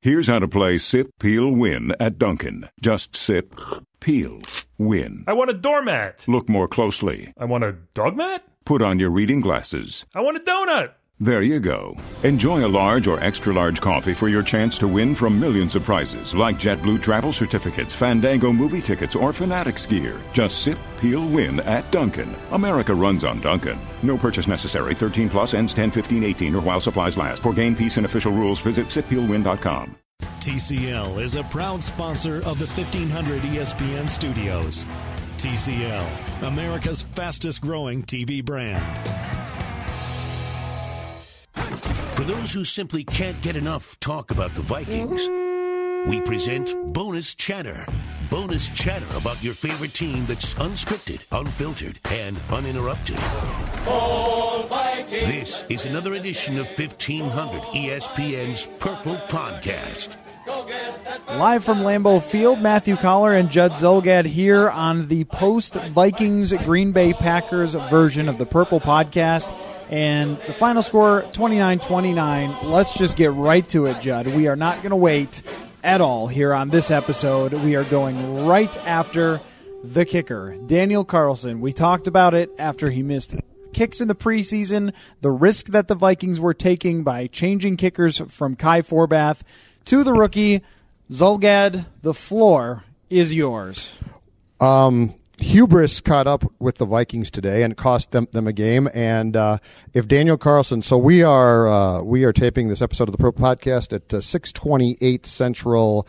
Here's how to play Sip, Peel, Win at Dunkin'. Just sip, peel, win. I want a doormat. Look more closely. I want a dog mat. Put on your reading glasses. I want a donut. There you go. Enjoy a large or extra-large coffee for your chance to win from millions of prizes like JetBlue travel certificates, Fandango movie tickets, or Fanatics gear. Just sip, peel, win at Dunkin'. America runs on Dunkin'. No purchase necessary. 18 plus ends 10/15/18 or while supplies last. For game, peace, and official rules, visit sippeelwin.com. TCL is a proud sponsor of the 1500 ESPN studios. TCL, America's fastest growing TV brand. For those who simply can't get enough talk about the Vikings, we present Bonus Chatter. Bonus chatter about your favorite team that's unscripted, unfiltered, and uninterrupted. This is another edition of 1500 ESPN's Purple Podcast. Live from Lambeau Field, Matthew Coller and Judd Zulgad here on the post-Vikings Green Bay Packers version of the Purple Podcast. And the final score, 29-29. Let's just get right to it, Judd. We are not going to wait at all here on this episode. We are going right after the kicker, Daniel Carlson. We talked about it after he missed kicks in the preseason, the risk that the Vikings were taking by changing kickers from Kai Forbath to the rookie. Zulgad, the floor is yours. Hubris caught up with the Vikings today and cost them a game. And if Daniel Carlson, so we are taping this episode of the Pro Podcast at 6:28 Central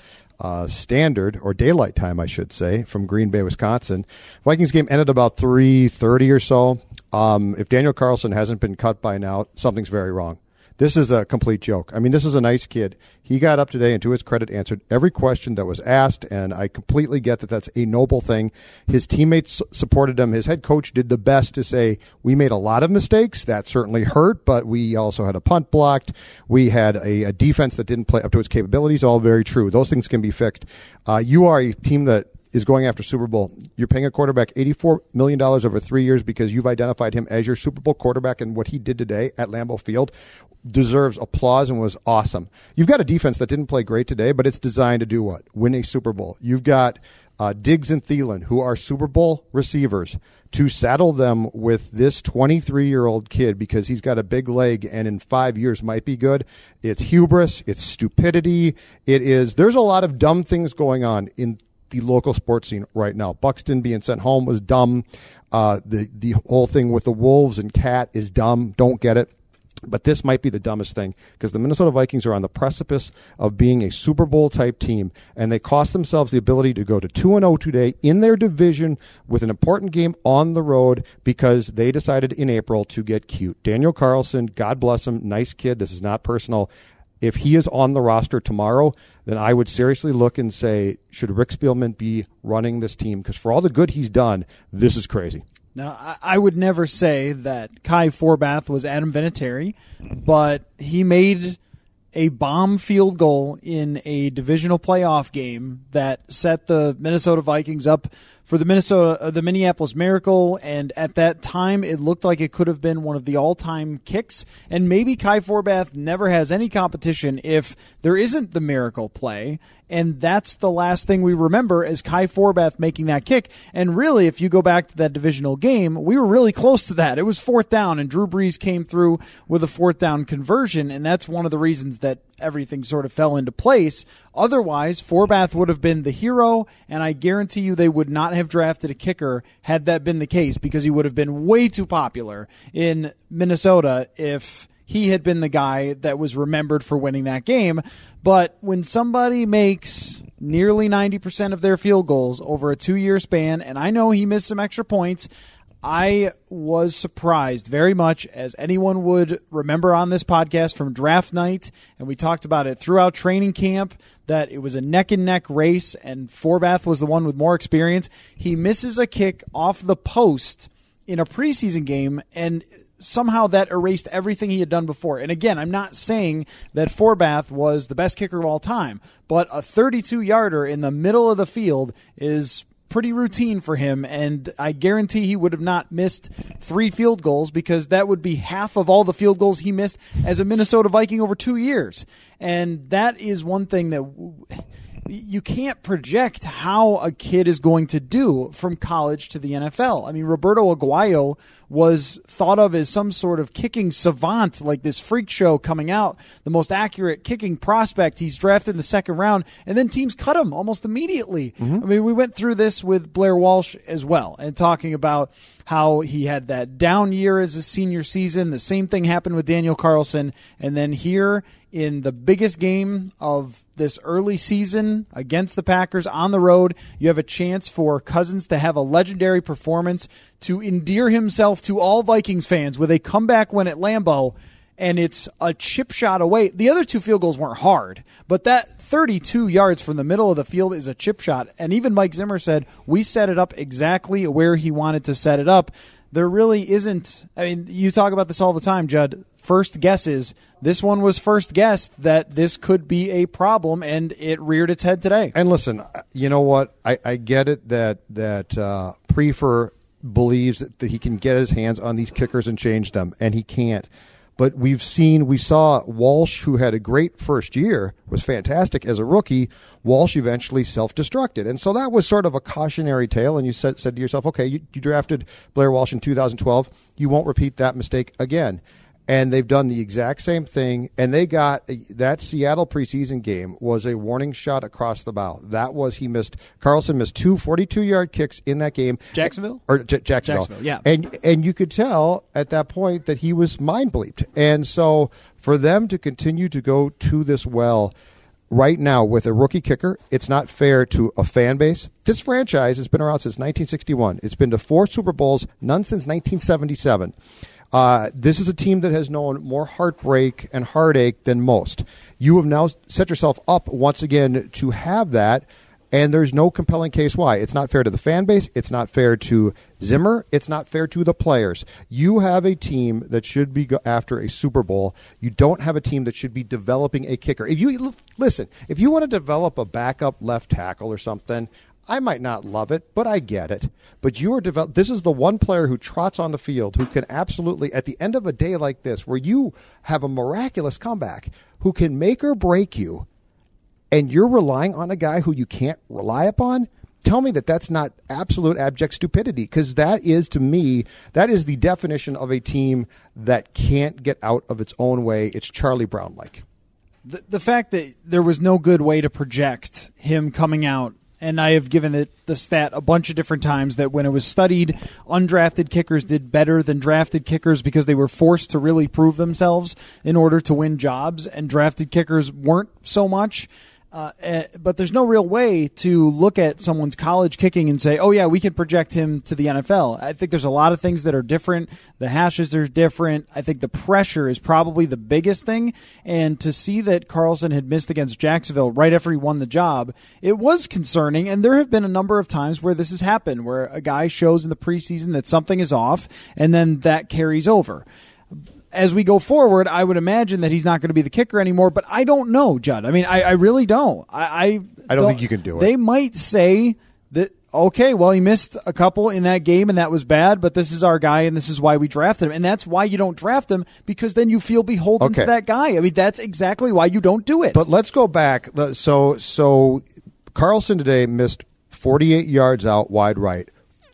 Standard, or daylight time, I should say, from Green Bay, Wisconsin. Vikings game ended about 3:30 or so. If Daniel Carlson hasn't been cut by now, something's very wrong. This is a complete joke. I mean, this is a nice kid. He got up today and, to his credit, answered every question that was asked, and I completely get that that's a noble thing. His teammates supported him. His head coach did the best to say, we made a lot of mistakes. That certainly hurt, but we also had a punt blocked. We had a defense that didn't play up to its capabilities. All very true. Those things can be fixed. You are a team that is going after Super Bowl. You're paying a quarterback $84 million over 3 years because you've identified him as your Super Bowl quarterback, and what he did today at Lambeau Field deserves applause and was awesome. You've got a defense that didn't play great today, but it's designed to do what? Win a Super Bowl. You've got Diggs and Thielen, who are Super Bowl receivers, to saddle them with this 23-year-old kid because he's got a big leg and in 5 years might be good. It's hubris. It's stupidity. There's a lot of dumb things going on in the local sports scene right now. Buxton being sent home was dumb. The whole thing with the Wolves and Cat is dumb. Don't get it. But this might be the dumbest thing because the Minnesota Vikings are on the precipice of being a Super Bowl-type team, and they cost themselves the ability to go to 2-0 today in their division with an important game on the road because they decided in April to get cute. Daniel Carlson, God bless him, nice kid. This is not personal. If he is on the roster tomorrow, then I would seriously look and say, should Rick Spielman be running this team? Because for all the good he's done, this is crazy. Now, I would never say that Kai Forbath was Adam Vinatieri, but he made a bomb field goal in a divisional playoff game that set the Minnesota Vikings up for the Minneapolis Miracle, and at that time it looked like it could have been one of the all-time kicks, and maybe Kai Forbath never has any competition if there isn't the miracle play, and that's the last thing we remember is Kai Forbath making that kick. And really, if you go back to that divisional game, we were really close to that. It was 4th down, and Drew Brees came through with a 4th down conversion, and that's one of the reasons that everything sort of fell into place. Otherwise, Forbath would have been the hero, and I guarantee you they would not have drafted a kicker had that been the case, because he would have been way too popular in Minnesota if he had been the guy that was remembered for winning that game. But when somebody makes nearly 90% of their field goals over a 2-year span, and I know he missed some extra points, I was surprised very much, as anyone would remember on this podcast from draft night, and we talked about it throughout training camp, that it was a neck-and-neck race, and Forbath was the one with more experience. He misses a kick off the post in a preseason game, and somehow that erased everything he had done before. And again, I'm not saying that Forbath was the best kicker of all time, but a 32-yarder in the middle of the field is pretty routine for him, and I guarantee he would have not missed 3 field goals because that would be half of all the field goals he missed as a Minnesota Viking over 2 years. And that is one thing that you can't project how a kid is going to do from college to the NFL. I mean, Roberto Aguayo was thought of as some sort of kicking savant, like this freak show coming out, the most accurate kicking prospect. He's drafted in the second round, and then teams cut him almost immediately. Mm-hmm. I mean, we went through this with Blair Walsh as well, and talking about how he had that down year as a senior season. The same thing happened with Daniel Carlson, and then here in the biggest game of this early season against the Packers on the road, you have a chance for Cousins to have a legendary performance, to endear himself to all Vikings fans with a comeback win at Lambeau, and it's a chip shot away. The other 2 field goals weren't hard, but that 32 yards from the middle of the field is a chip shot. And even Mike Zimmer said, we set it up exactly where he wanted to set it up. There really isn't, I mean, you talk about this all the time, Judd, first guesses. This one was first guessed that this could be a problem, and it reared its head today. And listen, you know what? I get it that Prefer believes that he can get his hands on these kickers and change them, and he can't. But we saw Walsh, who had a great first year, was fantastic as a rookie. Walsh eventually self-destructed. And so that was sort of a cautionary tale. And you said to yourself, okay, you drafted Blair Walsh in 2012. You won't repeat that mistake again. And they've done the exact same thing. And they got that Seattle preseason game was a warning shot across the bow. That was, Carlson missed 2 42-yard kicks in that game. Jacksonville, yeah. And you could tell at that point that he was mind bleeped. And so for them to continue to go to this well right now with a rookie kicker, it's not fair to a fan base. This franchise has been around since 1961. It's been to 4 Super Bowls, none since 1977. This is a team that has known more heartbreak and heartache than most. You have now set yourself up once again to have that, and there's no compelling case why. It's not fair to the fan base. It's not fair to Zimmer. It's not fair to the players. You have a team that should be after a Super Bowl. You don't have a team that should be developing a kicker. If you want to develop a backup left tackle or something, I might not love it, but I get it. But this is the one player who trots on the field who can absolutely, at the end of a day like this, where you have a miraculous comeback, who can make or break you, and you're relying on a guy who you can't rely upon. Tell me that that's not absolute abject stupidity, because that is, to me, that is the definition of a team that can't get out of its own way. It's Charlie Brown-like. The fact that there was no good way to project him coming out, and I have given it the stat a bunch of different times that when it was studied, undrafted kickers did better than drafted kickers because they were forced to really prove themselves in order to win jobs, and drafted kickers weren't so much. But there's no real way to look at someone's college kicking and say, oh, yeah, we can project him to the NFL. I think there's a lot of things that are different. The hashes are different. I think the pressure is probably the biggest thing. And to see that Carlson had missed against Jacksonville right after he won the job, it was concerning. And there have been a number of times where this has happened, where a guy shows in the preseason that something is off, and then that carries over. As we go forward, I would imagine that he's not going to be the kicker anymore, but I don't know, Judd. I mean, I really don't. I don't think you can do it. They might say that, okay, well, he missed a couple in that game, and that was bad, but this is our guy, and this is why we drafted him. And that's why you don't draft him, because then you feel beholden to that guy. I mean, that's exactly why you don't do it. But let's go back. So Carlson today missed 48 yards out wide right,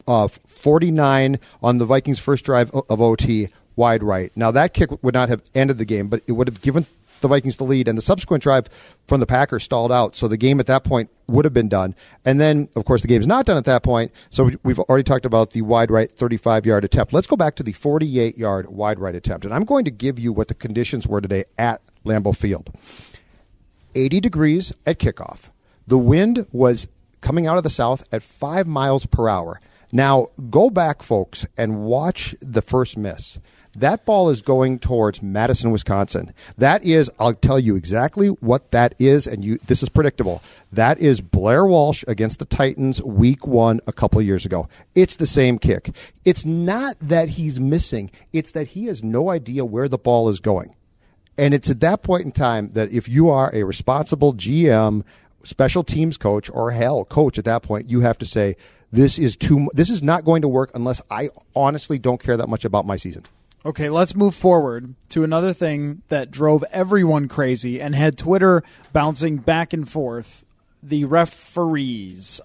49 on the Vikings' first drive of OT, wide right. Now, that kick would not have ended the game, but it would have given the Vikings the lead, and the subsequent drive from the Packers stalled out, so the game at that point would have been done. And then, of course, the game's not done at that point, so we've already talked about the wide right 35-yard attempt. Let's go back to the 48-yard wide right attempt, and I'm going to give you what the conditions were today at Lambeau Field. 80 degrees at kickoff. The wind was coming out of the south at 5 miles per hour. Now, go back, folks, and watch the first miss. That ball is going towards Madison, Wisconsin. That is, I'll tell you exactly what that is, and this is predictable. That is Blair Walsh against the Titans week 1 a couple of years ago. It's the same kick. It's not that he's missing. It's that he has no idea where the ball is going. And it's at that point in time that if you are a responsible GM, special teams coach, or hell, coach at that point, you have to say, This is not going to work unless I honestly don't care that much about my season. Okay, let's move forward to another thing that drove everyone crazy and had Twitter bouncing back and forth. The referees.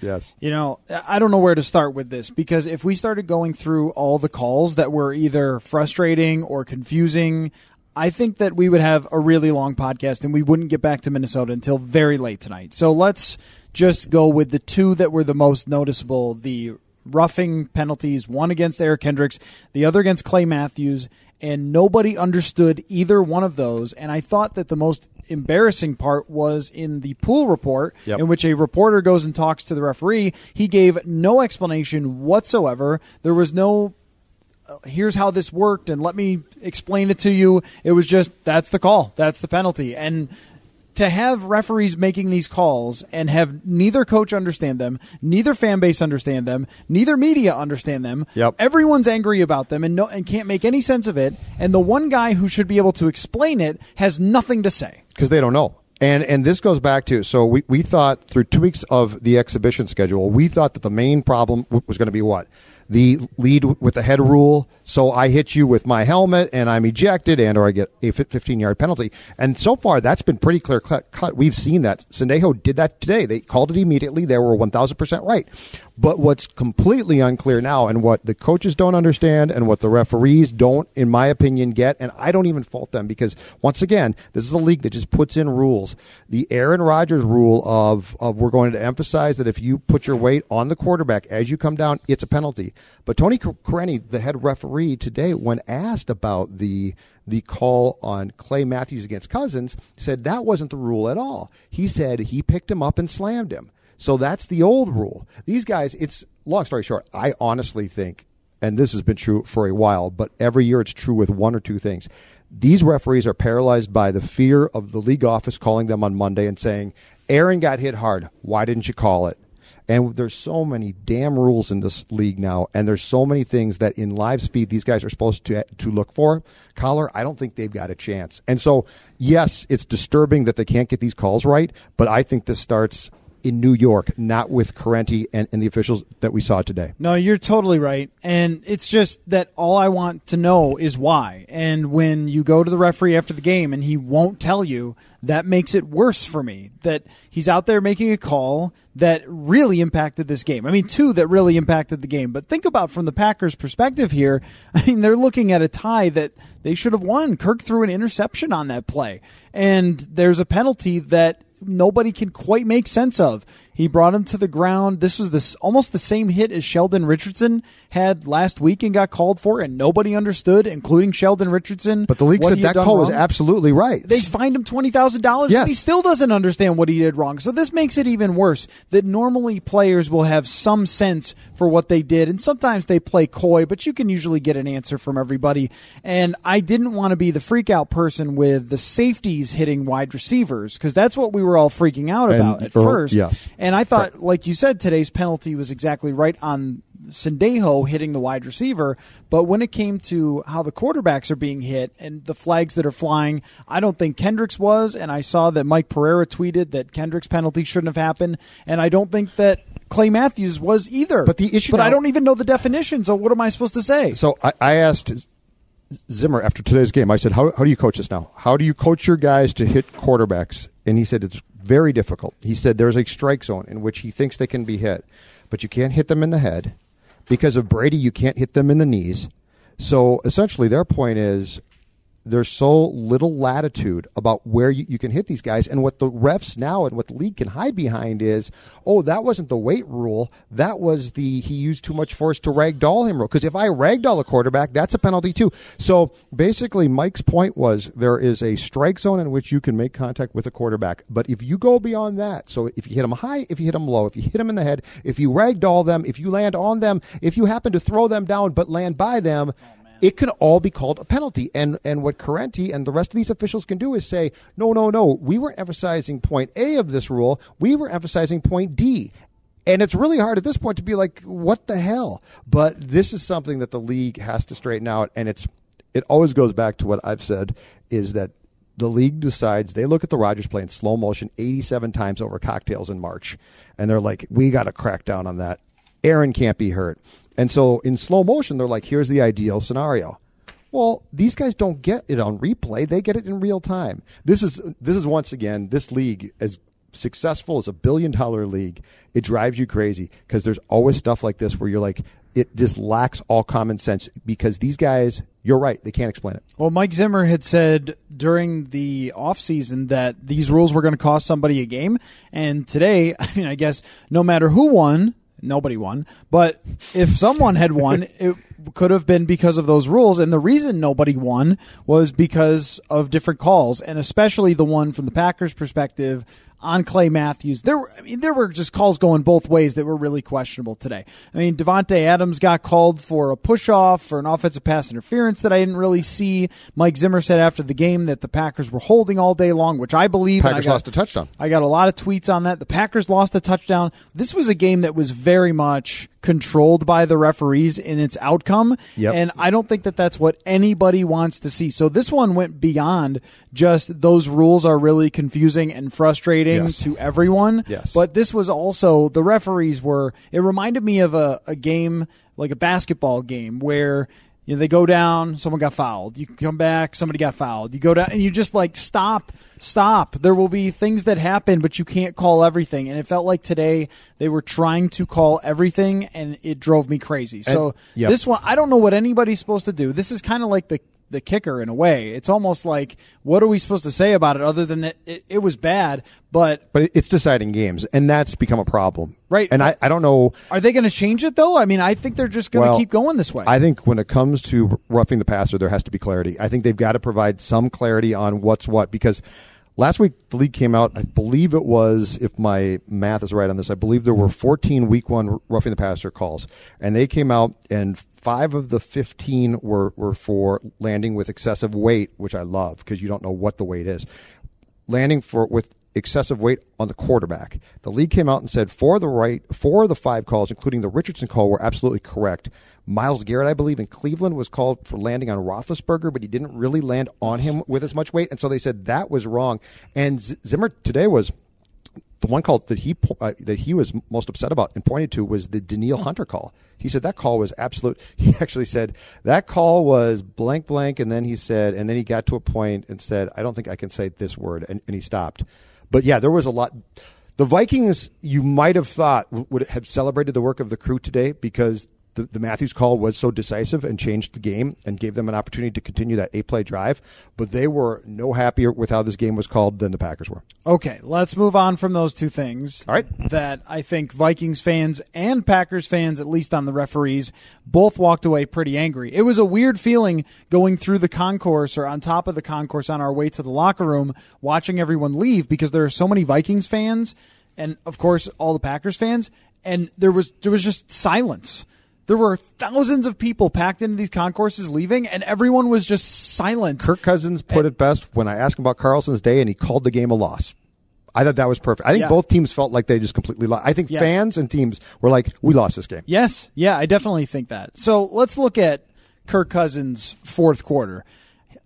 Yes. I don't know where to start with this, because if we started going through all the calls that were either frustrating or confusing, I think that we would have a really long podcast and we wouldn't get back to Minnesota until very late tonight. So let's just go with the two that were the most noticeable, the roughing penalties, one against Eric Hendricks, the other against Clay Matthews, and nobody understood either one of those. And I thought that the most embarrassing part was in the pool report, in which a reporter goes and talks to the referee. He gave no explanation whatsoever. There was no, here's how this worked, and let me explain it to you. It was just, that's the call, that's the penalty. And to have referees making these calls and have neither coach understand them, neither fan base understand them, neither media understand them, everyone's angry about them and can't make any sense of it, and the one guy who should be able to explain it has nothing to say. Because they don't know. And this goes back to, so we thought through 2 weeks of the exhibition schedule, we thought that the main problem was going to be what? The lead with the head rule. So I hit you with my helmet and I'm ejected or I get a 15-yard penalty. And so far, that's been pretty clear cut. We've seen that. Sendejo did that today. They called it immediately. They were 1,000% right. But what's completely unclear now, and what the coaches don't understand and what the referees don't, in my opinion, get, and I don't even fault them, because once again, this is a league that just puts in rules. The Aaron Rodgers rule of we're going to emphasize that if you put your weight on the quarterback as you come down, it's a penalty. But Tony Correni, the head referee today, when asked about the call on Clay Matthews against Cousins, said that wasn't the rule at all. He said he picked him up and slammed him. So that's the old rule. These guys, it's long story short, I honestly think, and this has been true for a while, but every year it's true with one or two things. These referees are paralyzed by the fear of the league office calling them on Monday and saying, Aaron got hit hard. Why didn't you call it? And there's so many damn rules in this league now, and there's so many things that in live speed these guys are supposed to look for. Coller, I don't think they've got a chance. And so, yes, it's disturbing that they can't get these calls right, but I think this starts in New York, not with Correnti and the officials that we saw today. No, you're totally right. And it's just that all I want to know is why. And when you go to the referee after the game and he won't tell you, that makes it worse for me. That he's out there making a call that really impacted this game. I mean, two that really impacted the game. But think about from the Packers' perspective here. I mean, they're looking at a tie that they should have won. Kirk threw an interception on that play. And there's a penalty that nobody can quite make sense of. He brought him to the ground. This was almost the same hit as Sheldon Richardson had last week and got called for, and nobody understood, including Sheldon Richardson. But the league said that call was absolutely right. They fined him $20,000, yes. And he still doesn't understand what he did wrong. So this makes it even worse, that normally players will have some sense for what they did, and sometimes they play coy, but you can usually get an answer from everybody. And I didn't want to be the freak-out person with the safeties hitting wide receivers, because that's what we were all freaking out about at first. Yes. And I thought, like you said, today's penalty was exactly right on Sendejo hitting the wide receiver. But when it came to how the quarterbacks are being hit and the flags that are flying, I don't think Kendricks was. And I saw that Mike Pereira tweeted that Kendricks' penalty shouldn't have happened. And I don't think that Clay Matthews was either. But the issue, I don't even know the definition. So what am I supposed to say? So I asked Zimmer after today's game. I said, how do you coach this now? How do you coach your guys to hit quarterbacks? And he said it's very difficult. He said there's a strike zone in which he thinks they can be hit, but you can't hit them in the head. Because of Brady, you can't hit them in the knees. So essentially their point is there's so little latitude about where you can hit these guys. And what the refs now and what the league can hide behind is, oh, that wasn't the weight rule. That was he used too much force to ragdoll him rule. Because if I ragdoll a quarterback, that's a penalty too. So basically Mike's point was there is a strike zone in which you can make contact with a quarterback. But if you go beyond that, so if you hit them high, if you hit them low, if you hit them in the head, if you ragdoll them, if you land on them, if you happen to throw them down but land by them, it can all be called a penalty. And what Correnti and the rest of these officials can do is say, no, we weren't emphasizing point A of this rule. We were emphasizing point D. And it's really hard at this point to be like, what the hell? But this is something that the league has to straighten out. And it always goes back to what I've said, is that the league decides, they look at the Rodgers play in slow motion 87 times over cocktails in March, and they're like, we got to crack down on that. Aaron can't be hurt. And so in slow motion, they're like, here's the ideal scenario. Well, these guys don't get it on replay. They get it in real time. This is once again, this league, as successful as $1 billion league, it drives you crazy because there's always stuff like this where you're like, it just lacks all common sense because these guys, you're right, they can't explain it. Well, Mike Zimmer had said during the offseason that these rules were going to cost somebody a game. And today, I mean, I guess no matter who won, nobody won. But if someone had won, it could have been because of those rules. And the reason nobody won was because of different calls, and especially the one from the Packers' perspective on Clay Matthews. There were just calls going both ways that were really questionable today. I mean, Devontae Adams got called for a push-off for an offensive pass interference that I didn't really see. Mike Zimmer said after the game that the Packers were holding all day long, which I believe. Packers lost a touchdown. I got a lot of tweets on that. The Packers lost a touchdown. This was a game that was very much controlled by the referees in its outcome, and I don't think that that's what anybody wants to see. So this one went beyond just those rules are really confusing and frustrating to everyone. Yes. But this was also, the referees were, it reminded me of a game, like a basketball game where they go down, someone got fouled. You come back, somebody got fouled. You go down, and you just like, stop. There will be things that happen, but you can't call everything. And it felt like today they were trying to call everything, and it drove me crazy. So this one, I don't know what anybody's supposed to do. This is kind of like the kicker in a way. It's almost like, what are we supposed to say about it other than that it was bad, but it's deciding games, and that's become a problem. Right. And I don't know. Are they going to change it, though? I mean, I think they're just going to keep going this way. I think when it comes to roughing the passer, there has to be clarity. I think they've got to provide some clarity on what's what, because last week the league came out, I believe it was, if my math is right on this, I believe there were 14 week one roughing the passer calls, and they came out, and 5 of the 15 were for landing with excessive weight, which I love because you don't know what the weight is. Landing with excessive weight on the quarterback. The league came out and said 4 of the 5 calls, including the Richardson call, were absolutely correct. Myles Garrett, I believe, in Cleveland was called for landing on Roethlisberger, but he didn't really land on him with as much weight, and so they said that was wrong. And Zimmer today was the one call that he was most upset about and pointed to was the Daniel Hunter call. He said that call was absolute. He actually said that call was blank, and then he got to a point and said, I don't think I can say this word, and he stopped. But yeah, there was a lot. The Vikings, you might have thought, would have celebrated the work of the crew today because the Matthews call was so decisive and changed the game and gave them an opportunity to continue that 8-play drive. But they were no happier with how this game was called than the Packers were. Okay, let's move on from those two things. All right. That I think Vikings fans and Packers fans, at least on the referees, both walked away pretty angry. It was a weird feeling going through the concourse or on top of the concourse on our way to the locker room, watching everyone leave because there are so many Vikings fans and, of course, all the Packers fans, and there was just silence. There were thousands of people packed into these concourses leaving, and everyone was just silent. Kirk Cousins put it best when I asked him about Carlson's day, and he called the game a loss. I thought that was perfect. I think both teams felt like they just completely lost. I think fans and teams were like, we lost this game. Yes. Yeah, I definitely think that. So let's look at Kirk Cousins' fourth quarter.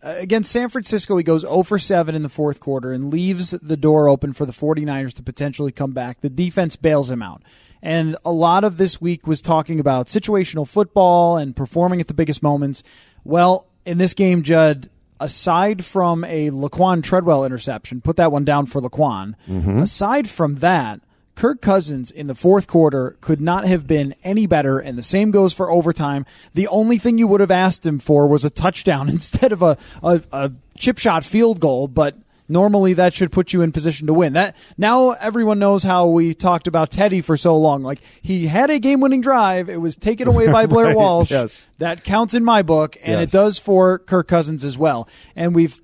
Against San Francisco, he goes 0 for 7 in the fourth quarter and leaves the door open for the 49ers to potentially come back. The defense bails him out. And a lot of this week was talking about situational football and performing at the biggest moments. Well, in this game, Judd, aside from a Laquan Treadwell interception, put that one down for Laquan. Aside from that, Kirk Cousins in the fourth quarter could not have been any better, and the same goes for overtime. The only thing you would have asked him for was a touchdown instead of a chip shot field goal, but normally that should put you in position to win. That now everyone knows how we talked about Teddy for so long. Like, he had a game-winning drive. It was taken away by Blair Walsh. Yes. That counts in my book, and it does for Kirk Cousins as well. And we've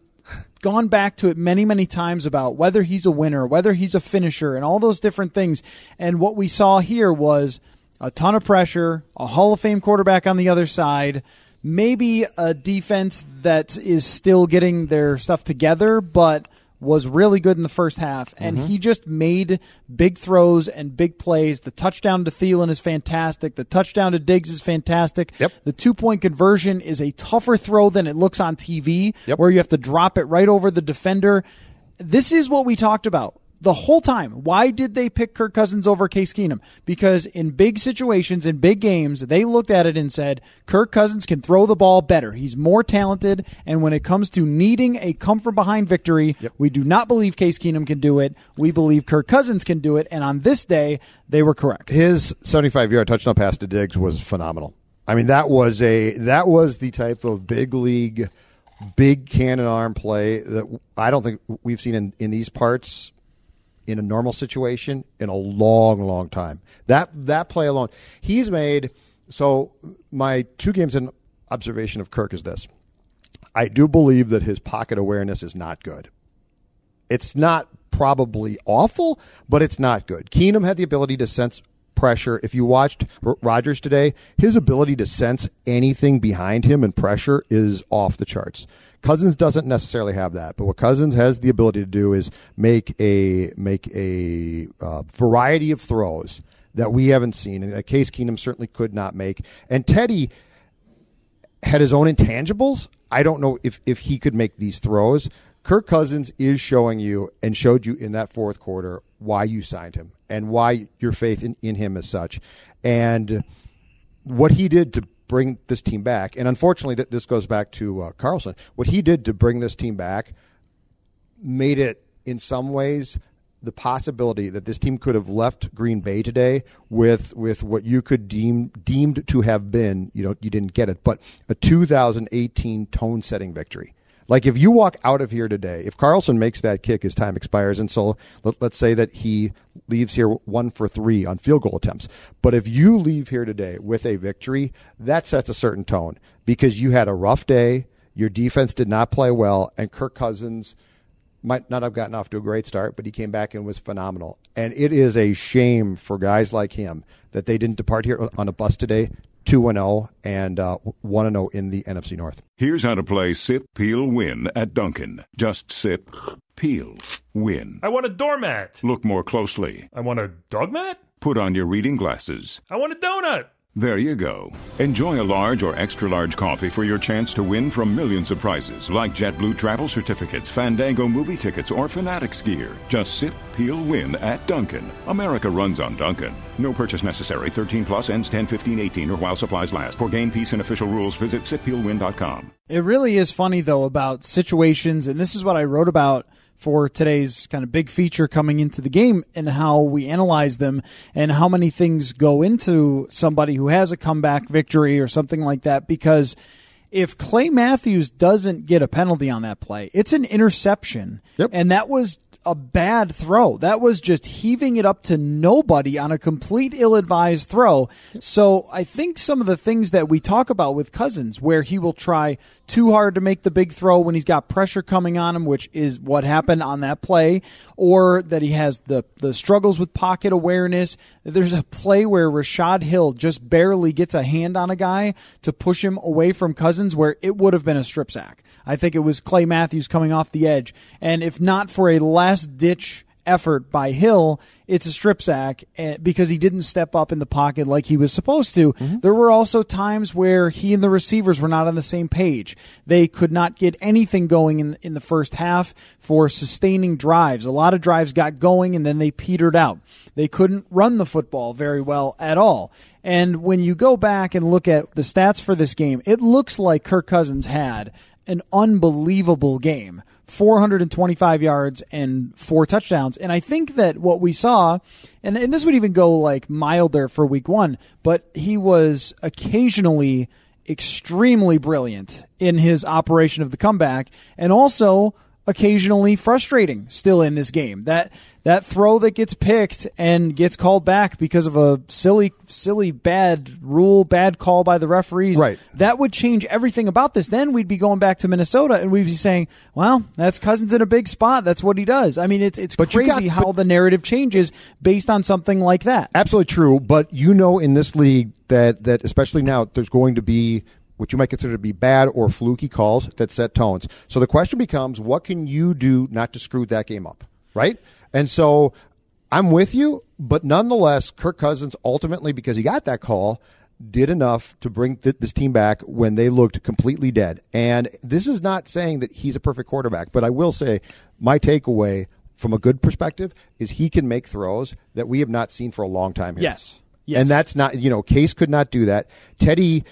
gone back to it many, many times about whether he's a winner, whether he's a finisher, and all those different things. And what we saw here was a ton of pressure, a Hall of Fame quarterback on the other side, maybe a defense that is still getting their stuff together, but was really good in the first half, and he just made big throws and big plays. The touchdown to Thielen is fantastic. The touchdown to Diggs is fantastic. Yep. The 2-point conversion is a tougher throw than it looks on TV, where you have to drop it right over the defender. This is what we talked about the whole time. Why did they pick Kirk Cousins over Case Keenum? Because in big situations, in big games, they looked at it and said, Kirk Cousins can throw the ball better. He's more talented, and when it comes to needing a come-from-behind victory, we do not believe Case Keenum can do it. We believe Kirk Cousins can do it, and on this day, they were correct. His 75-yard touchdown pass to Diggs was phenomenal. I mean, that was the type of big league, big cannon arm play that I don't think we've seen in these parts in a normal situation in a long, long time. That play alone, he's made. So my 2 games in observation of Kirk is this. I do believe that his pocket awareness is not good. It's not probably awful, but it's not good. Keenum had the ability to sense pressure. If you watched Rodgers today, his ability to sense anything behind him and pressure is off the charts. Cousins doesn't necessarily have that, but what Cousins has the ability to do is make a variety of throws that we haven't seen, and a Case Keenum certainly could not make. And Teddy had his own intangibles. I don't know if he could make these throws. Kirk Cousins is showing you and showed you in that fourth quarter why you signed him and why your faith in him is such, and what he did to bring this team back. And unfortunately, this goes back to Carlson. What he did to bring this team back made it, in some ways, the possibility that this team could have left Green Bay today with what you could deemed to have been, you didn't get it, but a 2018 tone-setting victory. Like, if you walk out of here today, if Carlson makes that kick as time expires, and so let's say that he leaves here 1 for 3 on field goal attempts, but if you leave here today with a victory, that sets a certain tone because you had a rough day, your defense did not play well, and Kirk Cousins might not have gotten off to a great start, but he came back and was phenomenal. And it is a shame for guys like him that they didn't depart here on a bus today, 2-0 and 1-0 in the NFC North. Here's how to play Sip, Peel, Win at Dunkin'. Just sip, peel, win. I want a doormat. Look more closely. I want a dog mat. Put on your reading glasses. I want a donut. There you go. Enjoy a large or extra-large coffee for your chance to win from millions of prizes like JetBlue travel certificates, Fandango movie tickets, or Fanatics gear. Just sip, peel, win at Dunkin'. America runs on Dunkin'. No purchase necessary. 18 plus ends 10/15/18 or while supplies last. For game, peace, and official rules, visit sippeelwin.com. It really is funny, though, about situations, and this is what I wrote about for today's kind of big feature coming into the game and how we analyze them and how many things go into somebody who has a comeback victory or something like that. Because if Clay Matthews doesn't get a penalty on that play, it's an interception. Yep. And that was a bad throw. That was just heaving it up to nobody on a complete ill-advised throw. So I think some of the things that we talk about with Cousins, where he will try too hard to make the big throw when he's got pressure coming on him, which is what happened on that play, or that he has the struggles with pocket awareness. There's a play where Rashad Hill just barely gets a hand on a guy to push him away from Cousins where it would have been a strip sack. I think it was Clay Matthews coming off the edge. And if not for a last-ditch effort by Hill, it's a strip sack because he didn't step up in the pocket like he was supposed to. Mm-hmm. There were also times where he and the receivers were not on the same page. They could not get anything going in the first half for sustaining drives. A lot of drives got going, and then they petered out. They couldn't run the football very well at all. And when you go back and look at the stats for this game, it looks like Kirk Cousins had an unbelievable game. 425 yards and 4 touchdowns. And I think that what we saw, and this would even go like milder for week 1, but he was occasionally extremely brilliant in his operation of the comeback and also occasionally frustrating still in this game. That throw that gets picked and gets called back because of a silly bad rule, bad call by the referees, right, that would change everything about this. Then we'd be going back to Minnesota and we'd be saying, well, that's Cousins in a big spot. That's what he does. I mean, it's crazy how the narrative changes based on something like that. Absolutely true. But in this league that especially now there's going to be what you might consider to be bad or fluky calls that set tones. So the question becomes, what can you do not to screw that game up, right? And so I'm with you, but nonetheless, Kirk Cousins ultimately, because he got that call, did enough to bring this team back when they looked completely dead. And this is not saying that he's a perfect quarterback, but I will say my takeaway from a good perspective is he can make throws that we have not seen for a long time here. Yes. And that's not, Case could not do that. Teddy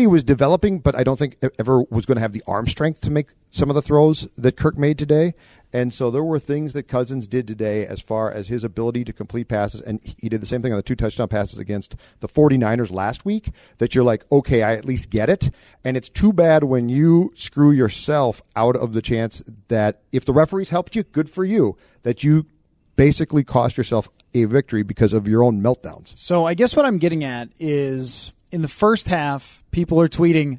was developing, but I don't think ever was going to have the arm strength to make some of the throws that Kirk made today. And so there were things that Cousins did today as far as his ability to complete passes, and he did the same thing on the 2 touchdown passes against the 49ers last week, that you're like, okay, I at least get it. And it's too bad when you screw yourself out of the chance that if the referees helped you, good for you, that you basically cost yourself a victory because of your own meltdowns. So I guess what I'm getting at is in the first half, people are tweeting,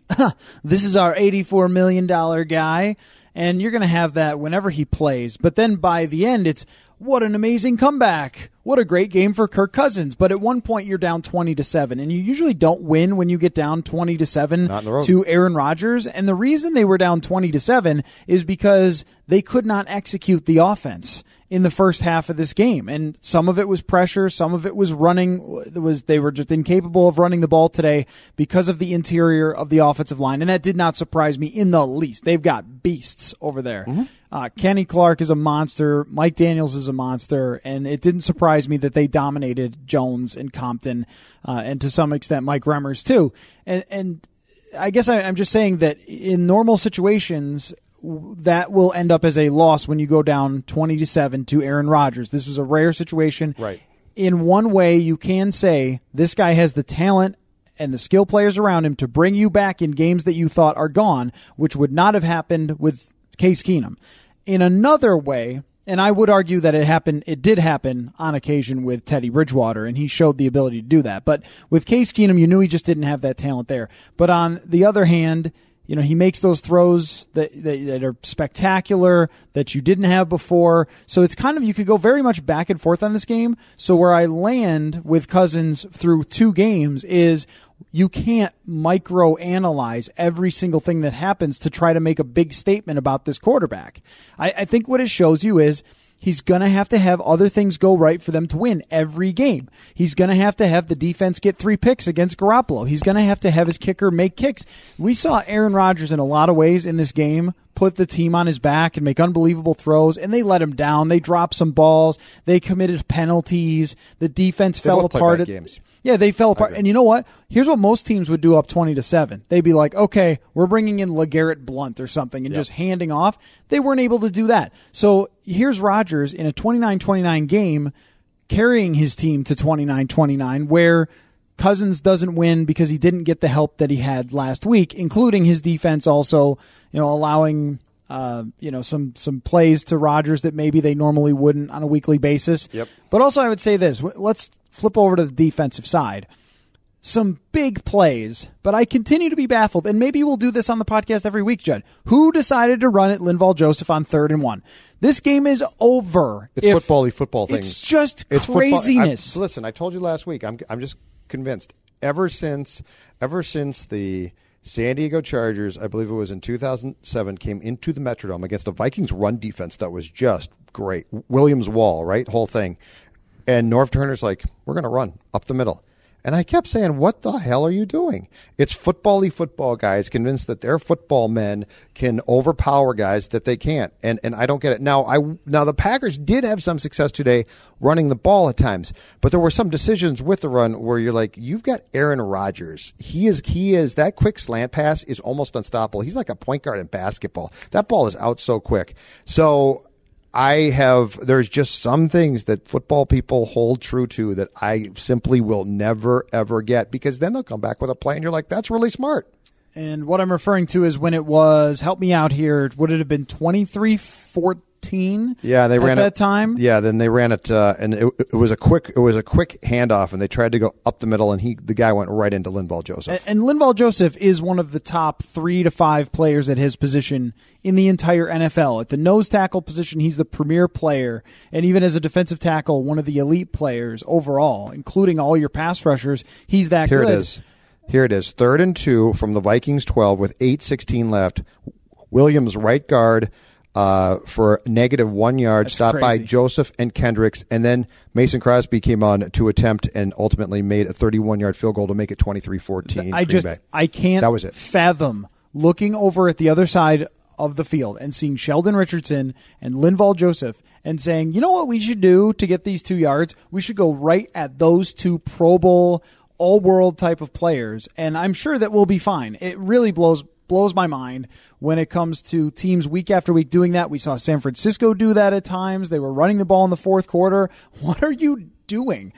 this is our $84 million guy, and you're going to have that whenever he plays. But then by the end, it's, what an amazing comeback. What a great game for Kirk Cousins. But at one point, you're down 20-7, and you usually don't win when you get down 20-7 to Aaron Rodgers. And the reason they were down 20-7 is because they could not execute the offense in the first half of this game. And some of it was pressure, some of it was running. They were just incapable of running the ball today because of the interior of the offensive line. And that did not surprise me in the least. They've got beasts over there. Mm-hmm. Kenny Clark is a monster. Mike Daniels is a monster. And it didn't surprise me that they dominated Jones and Compton, and to some extent Mike Remmers too. And I guess I'm just saying that in normal situations, that will end up as a loss when you go down 20-7 to Aaron Rodgers. This was a rare situation. Right. In one way, you can say this guy has the talent and the skill players around him to bring you back in games that you thought are gone, which would not have happened with Case Keenum. In another way, and I would argue that it did happen on occasion with Teddy Bridgewater, and he showed the ability to do that. But with Case Keenum, you knew he just didn't have that talent there. But on the other hand, he makes those throws that are spectacular that you didn't have before. So it's kind of, you could go very much back and forth on this game. So where I land with Cousins through 2 games is you can't micro-analyze every single thing that happens to try to make a big statement about this quarterback. I think what it shows you is he's going to have other things go right for them to win every game. He's going to have the defense get 3 picks against Garoppolo. He's going to have his kicker make kicks. We saw Aaron Rodgers in a lot of ways in this game put the team on his back and make unbelievable throws, and they let him down. They dropped some balls. They committed penalties. The defense fell apart. Games. Yeah, they fell apart. And you know what? Here's what most teams would do up 20-7. They'd be like, okay, we're bringing in LeGarrette Blount or something and just handing off. They weren't able to do that. So here's Rodgers in a 29-29 game carrying his team to 29-29 where Cousins doesn't win because he didn't get the help that he had last week, including his defense also, allowing some plays to Rodgers that maybe they normally wouldn't on a weekly basis. Yep. But also I would say this, let's flip over to the defensive side. Some big plays, but I continue to be baffled, and maybe we'll do this on the podcast every week, Judd. Who decided to run at Linval Joseph on 3rd and 1? This game is over. It's football things. It's just craziness. Listen, I told you last week, I'm just convinced. Ever since the San Diego Chargers, I believe it was in 2007, came into the Metrodome against a Vikings run defense that was just great. Williams Wall, right? Whole thing. And Norv Turner's like, we're going to run up the middle. And I kept saying, what the hell are you doing? It's football-y football guys convinced that their football men can overpower guys that they can't. And I don't get it. Now the Packers did have some success today running the ball at times, but there were some decisions with the run where you're like, you've got Aaron Rodgers. He is that quick slant pass is almost unstoppable. He's like a point guard in basketball. That ball is out so quick. So there's just some things that football people hold true to that I simply will never, ever get, because then they'll come back with a play and you're like, that's really smart. And what I'm referring to is when it was, help me out here, would it have been 23-14? Yeah, they ran at that time. Yeah, then they ran it, and it was a quick handoff, and they tried to go up the middle, and the guy went right into Linval Joseph. And Linval Joseph is one of the top 3 to 5 players at his position in the entire NFL. At the nose tackle position, he's the premier player, and even as a defensive tackle, one of the elite players overall, including all your pass rushers. He's that good. Here it is. Here it is, 3rd and 2 from the Vikings 12 with 8:16 left. Williams, right guard, for -1 yard, That's stopped by crazy. Joseph and Kendricks, and then Mason Crosby came on to attempt and ultimately made a 31-yard field goal to make it 23-14. I can't That was it. fathom looking over at the other side of the field and seeing Sheldon Richardson and Linval Joseph and saying, you know what we should do to get these 2 yards? We should go right at those 2 Pro Bowl, all-world type of players, and I'm sure that we'll be fine. It really blows my mind when it comes to teams week after week doing that. We saw San Francisco do that at times. They were running the ball in the fourth quarter. What are you doing?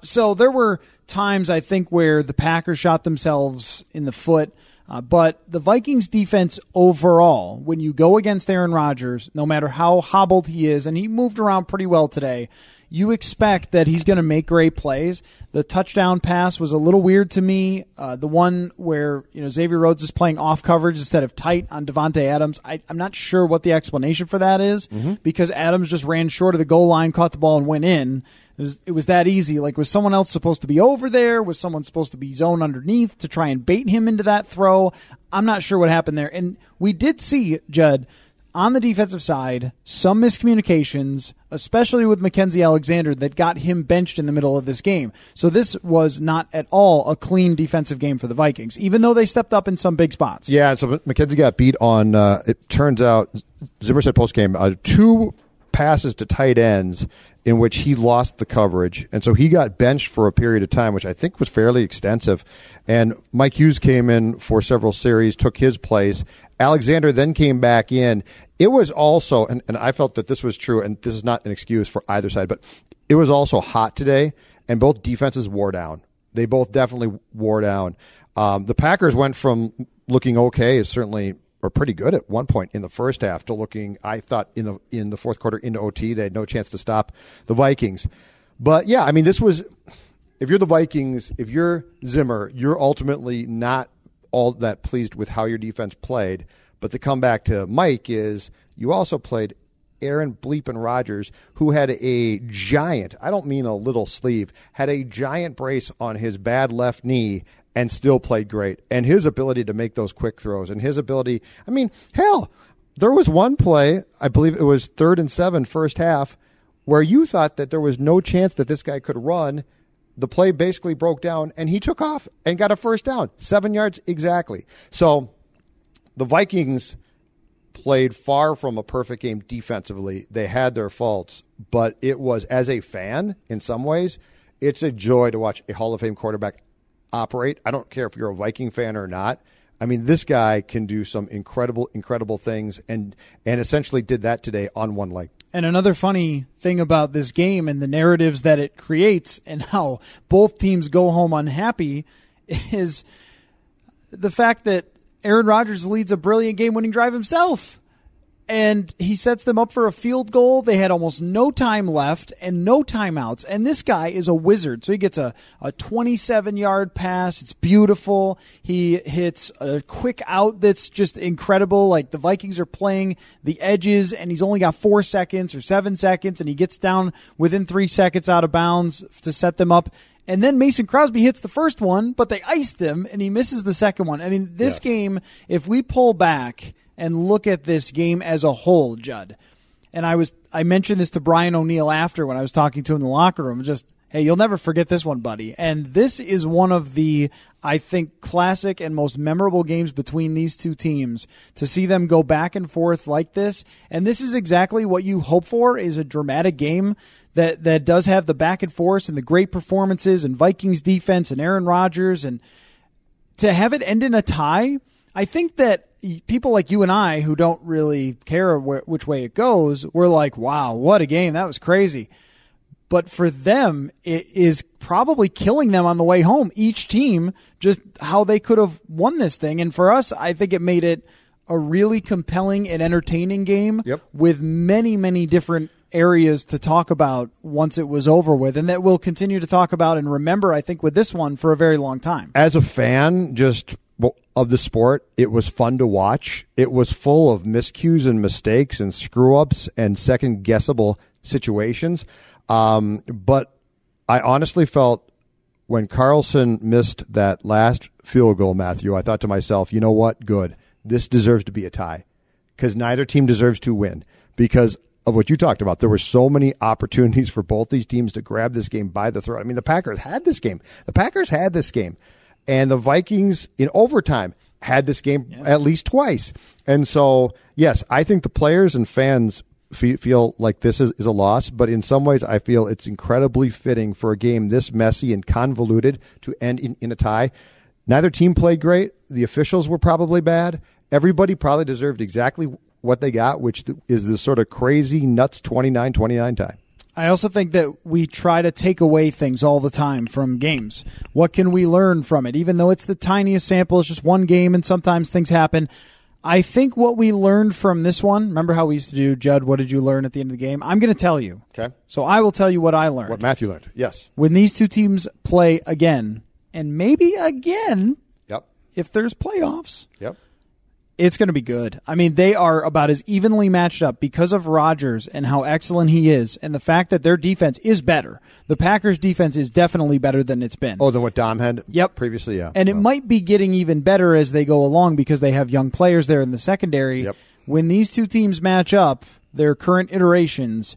So there were times, I think, where the Packers shot themselves in the foot. But the Vikings defense overall, when you go against Aaron Rodgers, no matter how hobbled he is, and he moved around pretty well today, you expect that he's going to make great plays. The touchdown pass was a little weird to me. The one where Xavier Rhodes is playing off coverage instead of tight on Devontae Adams, I'm not sure what the explanation for that is, because Adams just ran short of the goal line, caught the ball, and went in. It was that easy. Like, was someone else supposed to be over there? Was someone supposed to be zone underneath to try and bait him into that throw? I'm not sure what happened there. And we did see, Judd, on the defensive side, some miscommunications, especially with Mackenzie Alexander, that got him benched in the middle of this game. So this was not at all a clean defensive game for the Vikings, even though they stepped up in some big spots. Yeah, so Mackenzie got beat on, it turns out, Zimmer said post-game, 2 passes to tight ends in which he lost the coverage, and so he got benched for a period of time, which I think was fairly extensive. And Mike Hughes came in for several series, took his place. Alexander then came back in. It was also, and I felt that this was true, and this is not an excuse for either side, but it was also hot today, and both defenses wore down. They both definitely wore down. The Packers went from looking okay, certainly, or pretty good at one point in the first half, to looking, I thought, in the fourth quarter into OT. They had no chance to stop the Vikings. But yeah, I mean, this was, if you're the Vikings, if you're Zimmer, you're ultimately not all that pleased with how your defense played. But to come back to Mike is, you also played Aaron Bleepin Rodgers, who had a giant, I don't mean a little sleeve, had a giant brace on his bad left knee and still played great. And his ability to make those quick throws, and his ability, I mean, hell, there was one play, I believe it was 3rd and 7 first half, where you thought that there was no chance that this guy could run. The play basically broke down, and he took off and got a first down. 7 yards exactly. So the Vikings played far from a perfect game defensively. They had their faults, but it was, as a fan, in some ways, it's a joy to watch a Hall of Fame quarterback operate. I don't care if you're a Viking fan or not. I mean, this guy can do some incredible things, and essentially did that today on one leg. And another funny thing about this game and the narratives that it creates and how both teams go home unhappy is the fact that Aaron Rodgers leads a brilliant game-winning drive himself. And he sets them up for a field goal. They had almost no time left and no timeouts. And this guy is a wizard. So he gets a 27-yard pass. It's beautiful. He hits a quick out that's just incredible. Like, the Vikings are playing the edges, and he's only got 4 seconds or 7 seconds, and he gets down within 3 seconds out of bounds to set them up. And then Mason Crosby hits the first one, but they iced him, and he misses the second one. I mean, this game, if we pull back and look at this game as a whole, Judd, and I mentioned this to Brian O'Neill after when I was talking to him in the locker room, just, hey, you'll never forget this one, buddy. And this is one of the, I think, classic and most memorable games between these two teams, to see them go back and forth like this. And this is exactly what you hope for, is a dramatic game that does have the back and forth and the great performances and Vikings defense and Aaron Rodgers. And to have it end in a tie, I think that people like you and I, who don't really care which way it goes, we're like, wow, what a game. That was crazy. But for them, it is probably killing them on the way home. Each team, just how they could have won this thing. And for us, I think it made it a really compelling and entertaining game with many, many different areas to talk about once it was over with, and that we'll continue to talk about and remember, I think, with this one for a very long time. As a fan, just of the sport, it was fun to watch. It was full of miscues and mistakes and screw-ups and second-guessable situations. But I honestly felt when Carlson missed that last field goal, Matthew, I thought to myself, you know what? Good. This deserves to be a tie because neither team deserves to win because of what you talked about. There were so many opportunities for both these teams to grab this game by the throat. I mean, the Packers had this game. And the Vikings in overtime had this game at least twice. And so, yes, I think the players and fans feel like this is a loss, but in some ways I feel it's incredibly fitting for a game this messy and convoluted to end in a tie. Neither team played great. The officials were probably bad. Everybody probably deserved exactly what they got, which is this sort of crazy, nuts 29-29 tie. I also think that we try to take away things all the time from games. What can we learn from it? Even though it's the tiniest sample, it's just one game and sometimes things happen. I think what we learned from this one, remember how we used to do, Judd, what did you learn at the end of the game? I'm going to tell you. Okay. So I will tell you what I learned. What Matthew learned, yes. When these two teams play again, and maybe again, if there's playoffs, it's going to be good. I mean, they are about as evenly matched up because of Rodgers and how excellent he is, and the fact that their defense is better. The Packers' defense is definitely better than it's been. Oh, than what Dom had previously, yeah. And it might be getting even better as they go along because they have young players there in the secondary. Yep. When these two teams match up, their current iterations,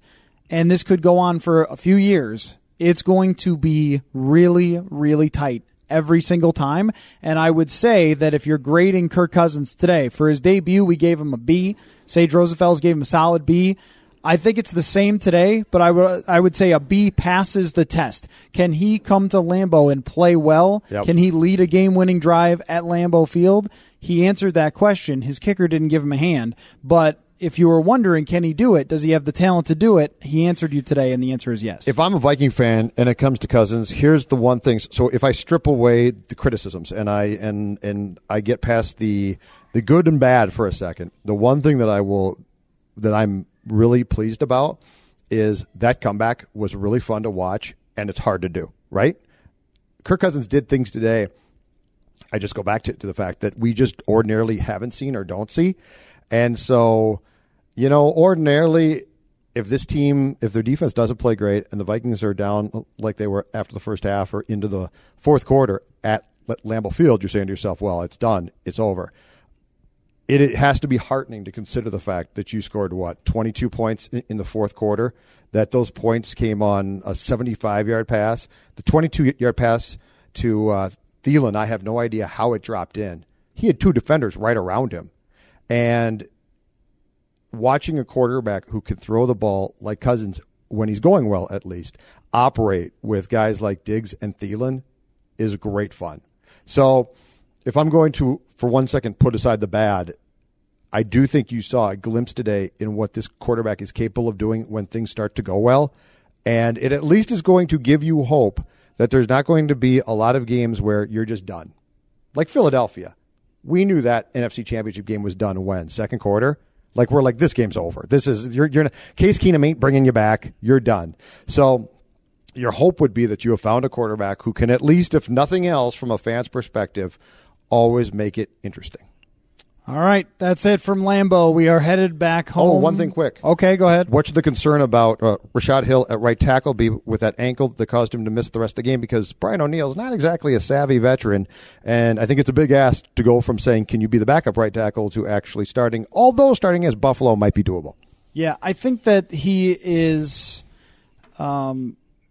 and this could go on for a few years, it's going to be really, really tight every single time. And I would say that if you're grading Kirk Cousins today, for his debut, we gave him a B. Sage Rosenfels gave him a solid B. I think it's the same today, but I would say a B passes the test. Can he come to Lambeau and play well? Yep. Can he lead a game-winning drive at Lambeau Field? He answered that question. His kicker didn't give him a hand, but if you were wondering, can he do it? Does he have the talent to do it? He answered you today, and the answer is yes. If I'm a Viking fan and it comes to Cousins, here's the one thing. So if I strip away the criticisms and I get past the good and bad for a second, the one thing that I'm really pleased about is that comeback was really fun to watch, and it's hard to do, right? Kirk Cousins did things today. I just go back to the fact that we just ordinarily haven't seen or don't see. And so, ordinarily, if their defense doesn't play great and the Vikings are down like they were after the first half or into the fourth quarter at Lambeau Field, you're saying to yourself, well, it's done. It's over. It has to be heartening to consider the fact that you scored, 22 points in the fourth quarter, that those points came on a 75-yard pass. The 22-yard pass to Thielen, I have no idea how it dropped in. He had two defenders right around him. And watching a quarterback who can throw the ball like Cousins, when he's going well at least, operate with guys like Diggs and Thielen is great fun. So if I'm going to, for 1 second, put aside the bad, I do think you saw a glimpse today in what this quarterback is capable of doing when things start to go well. And it at least is going to give you hope that there's not going to be a lot of games where you're just done. Like Philadelphia. We knew that NFC Championship game was done when? Second quarter? We're like, this game's over. This is, you're Case Keenum ain't bringing you back. You're done. So your hope would be that you have found a quarterback who can at least, if nothing else, from a fan's perspective, always make it interesting. All right, that's it from Lambeau. We are headed back home. Oh, one thing quick. Okay, go ahead. What should the concern about Rashad Hill at right tackle be with that ankle that caused him to miss the rest of the game? Because Brian O'Neill's not exactly a savvy veteran, and I think it's a big ask to go from saying, can you be the backup right tackle, to actually starting, although starting as Buffalo might be doable. Yeah, I think that he is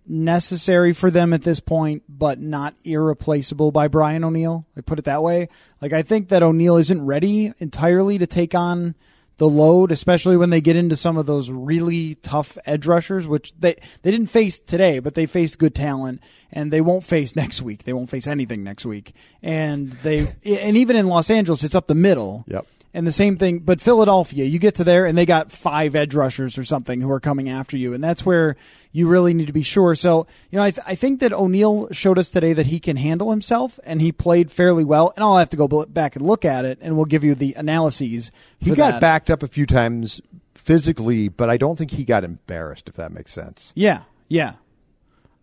necessary for them at this point, but not irreplaceable by Brian O'Neill. I put it that way. I think that O'Neill isn't ready entirely to take on the load, especially when they get into some of those really tough edge rushers, which they didn't face today, but they faced good talent, and they won't face next week. They won't face anything next week. And even in Los Angeles, it's up the middle. Yep. And the same thing, but Philadelphia, you get to there and they got 5 edge rushers or something who are coming after you, and that's where you really need to be sure. So, I think that O'Neal showed us today that he can handle himself, and he played fairly well. And I'll have to go back and look at it, and we'll give you the analyses. He got backed up a few times physically, but I don't think he got embarrassed, if that makes sense. Yeah.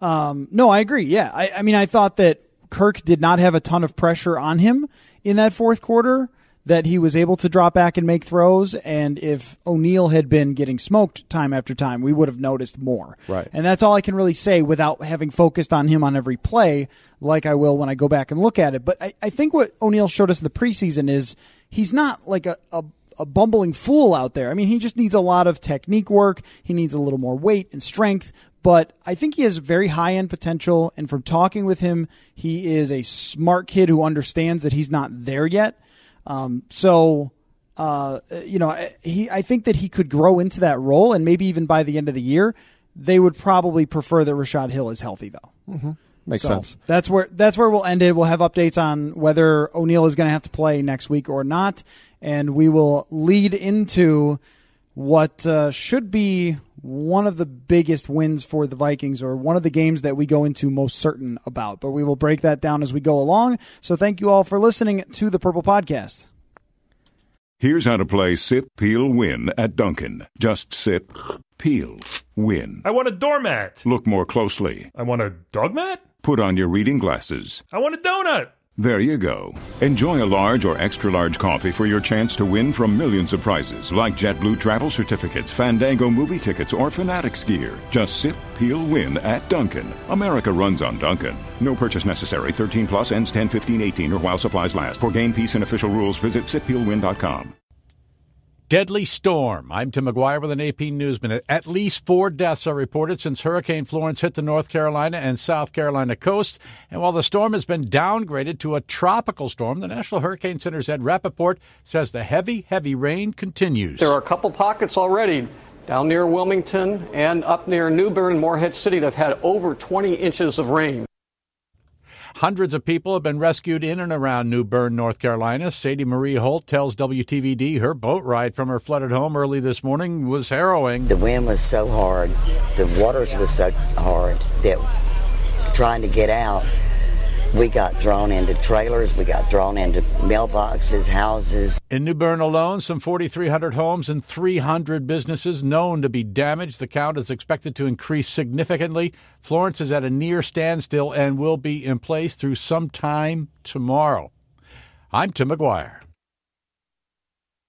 No, I agree. Yeah, I mean, I thought that Kirk did not have a ton of pressure on him in that fourth quarter. that he was able to drop back and make throws, and if O'Neal had been getting smoked time after time, we would have noticed more. Right. And that's all I can really say without having focused on him on every play like I will when I go back and look at it. But I think what O'Neal showed us in the preseason is he's not like a bumbling fool out there. I mean, he just needs a lot of technique work. He needs a little more weight and strength. But I think he has very high-end potential, and from talking with him, he is a smart kid who understands that he's not there yet. I think that he could grow into that role, and maybe even by the end of the year, they would probably prefer that Rashad Hill is healthy, though. Mm-hmm. Makes sense. That's where we'll end it. We'll have updates on whether O'Neal is going to have to play next week or not, and we will lead into what should be one of the biggest wins for the Vikings, or one of the games that we go into most certain about. But we will break that down as we go along. So thank you all for listening to the Purple Podcast. Here's how to play Sip, Peel, Win at Dunkin'. Just sip, peel, win. I want a doormat. Look more closely. I want a dog mat. Put on your reading glasses. I want a donut. There you go. Enjoy a large or extra-large coffee for your chance to win from millions of prizes, like JetBlue travel certificates, Fandango movie tickets, or Fanatics gear. Just sip, peel, win at Dunkin'. America runs on Dunkin'. No purchase necessary. 18 plus, ends 10/15/18, or while supplies last. For game, peace, and official rules, visit sippeelwin.com. Deadly storm. I'm Tim McGuire with an AP News Minute. At least 4 deaths are reported since Hurricane Florence hit the North Carolina and South Carolina coast. And while the storm has been downgraded to a tropical storm, the National Hurricane Center's Ed Rappaport says the heavy rain continues. There are a couple pockets already down near Wilmington and up near New Bern and Morehead City that have had over 20 inches of rain. Hundreds of people have been rescued in and around New Bern, North Carolina. Sadie Marie Holt tells WTVD her boat ride from her flooded home early this morning was harrowing. The wind was so hard, the waters was so hard that trying to get out, we got thrown into trailers, we got thrown into mailboxes, houses. In New Bern alone, some 4,300 homes and 300 businesses known to be damaged. The count is expected to increase significantly. Florence is at a near standstill and will be in place through sometime tomorrow. I'm Tim McGuire.